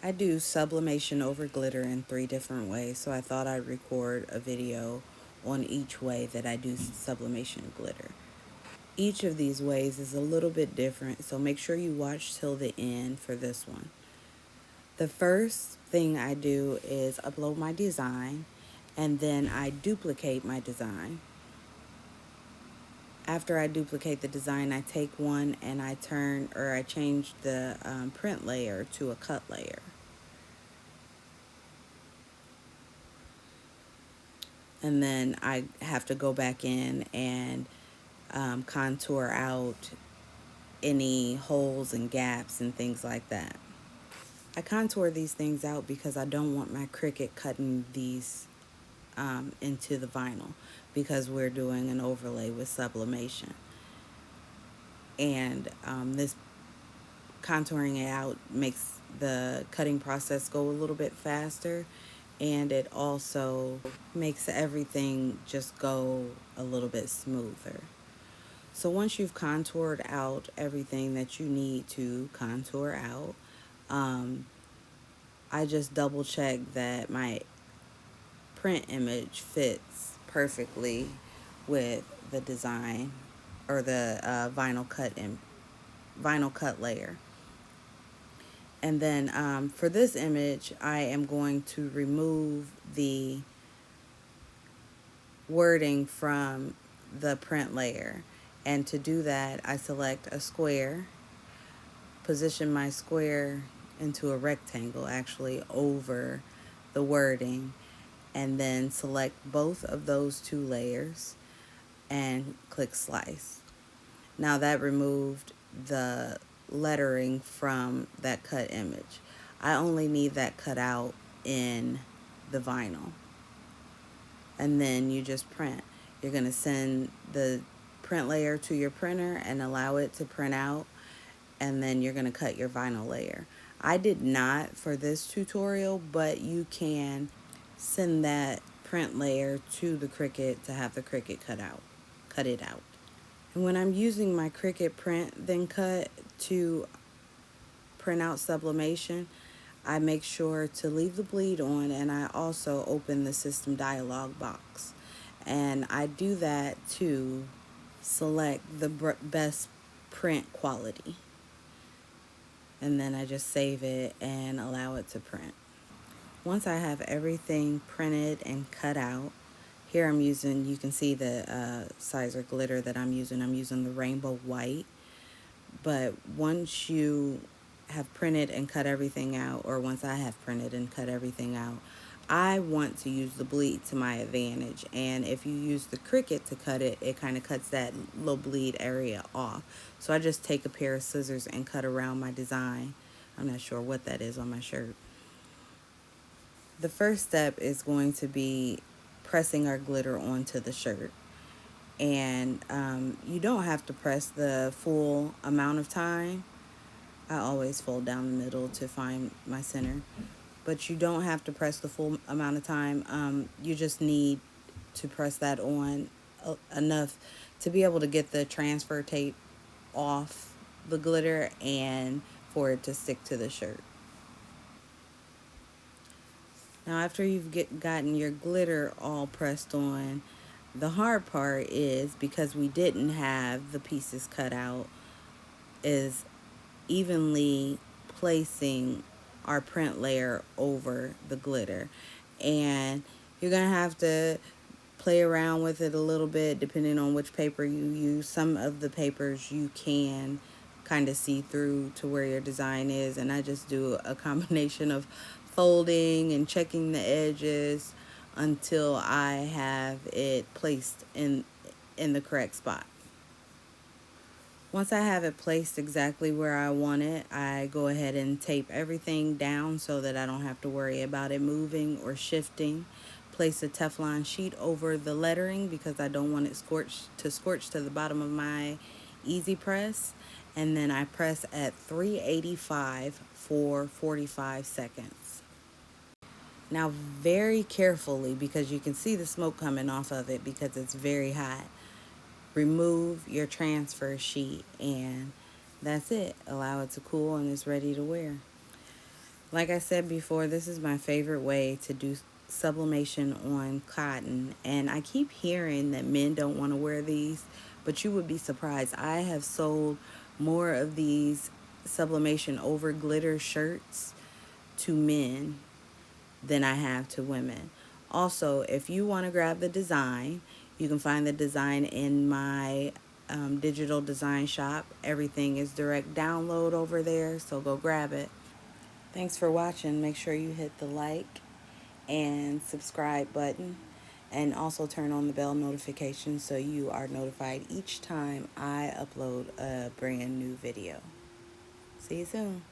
I do sublimation over glitter in 3 different ways, so I thought I'd record a video on each way that I do sublimation glitter. Each of these ways is a little bit different, so make sure you watch till the end for this one. The first thing I do is upload my design, and then I duplicate my design. After I duplicate the design, I take one and I change the print layer to a cut layer. And then I have to go back in and contour out any holes and gaps and things like that. I contour these things out because I don't want my Cricut cutting these into the vinyl, because we're doing an overlay with sublimation. And this contouring it out makes the cutting process go a little bit faster, and it also makes everything just go a little bit smoother. So once you've contoured out everything that you need to contour out, I just double check that my print image fits perfectly with the design or the vinyl cut layer. And then for this image, I am going to remove the wording from the print layer. And to do that, I select a square, position my square into a rectangle actually over the wording, and then select both of those 2 layers and click slice. Now that removed the lettering from that cut image. I only need that cut out in the vinyl. And then you just print. You're going to send the print layer to your printer and allow it to print out, and then you're going to cut your vinyl layer. I did not for this tutorial, but you can send that print layer to the Cricut to have the Cricut cut it out. And when I'm using my Cricut print then cut to print out sublimation, I make sure to leave the bleed on, and I also open the system dialog box. And I do that to select the best print quality. And then I just save it and allow it to print. Once I have everything printed and cut out, here I'm using, you can see the sizer glitter that I'm using. I'm using the rainbow white. But once you have printed and cut everything out, or once I have printed and cut everything out, I want to use the bleed to my advantage. And if you use the Cricut to cut it, it kind of cuts that little bleed area off. So I just take a pair of scissors and cut around my design. I'm not sure what that is on my shirt. The first step is going to be pressing our glitter onto the shirt. And you don't have to press the full amount of time. I always fold down the middle to find my center. But you don't have to press the full amount of time. You just need to press that on enough to be able to get the transfer tape off the glitter and for it to stick to the shirt. Now after you've gotten your glitter all pressed on, the hard part is, because we didn't have the pieces cut out, is evenly placing our print layer over the glitter. And you're going to have to play around with it a little bit depending on which paper you use. Some of the papers you can kind of see through to where your design is, and I just do a combination of folding and checking the edges until I have it placed in the correct spot. Once I have it placed exactly where I want it, I go ahead and tape everything down so that I don't have to worry about it moving or shifting. Place a Teflon sheet over the lettering because I don't want it scorch to the bottom of my easy press. And then I press at 385 for 45 seconds. Now very carefully, because you can see the smoke coming off of it because it's very hot, remove your transfer sheet, and that's it. Allow it to cool and it's ready to wear. Like I said before, this is my favorite way to do sublimation on cotton. And I keep hearing that men don't want to wear these, but you would be surprised. I have sold more of these sublimation over glitter shirts to men than I have to women. Also, if you want to grab the design, you can find the design in my digital design shop. Everything is direct download over there, so go grab it. Thanks for watching. Make sure you hit the like and subscribe button, and also turn on the bell notification so you are notified each time I upload a brand new video. See you soon.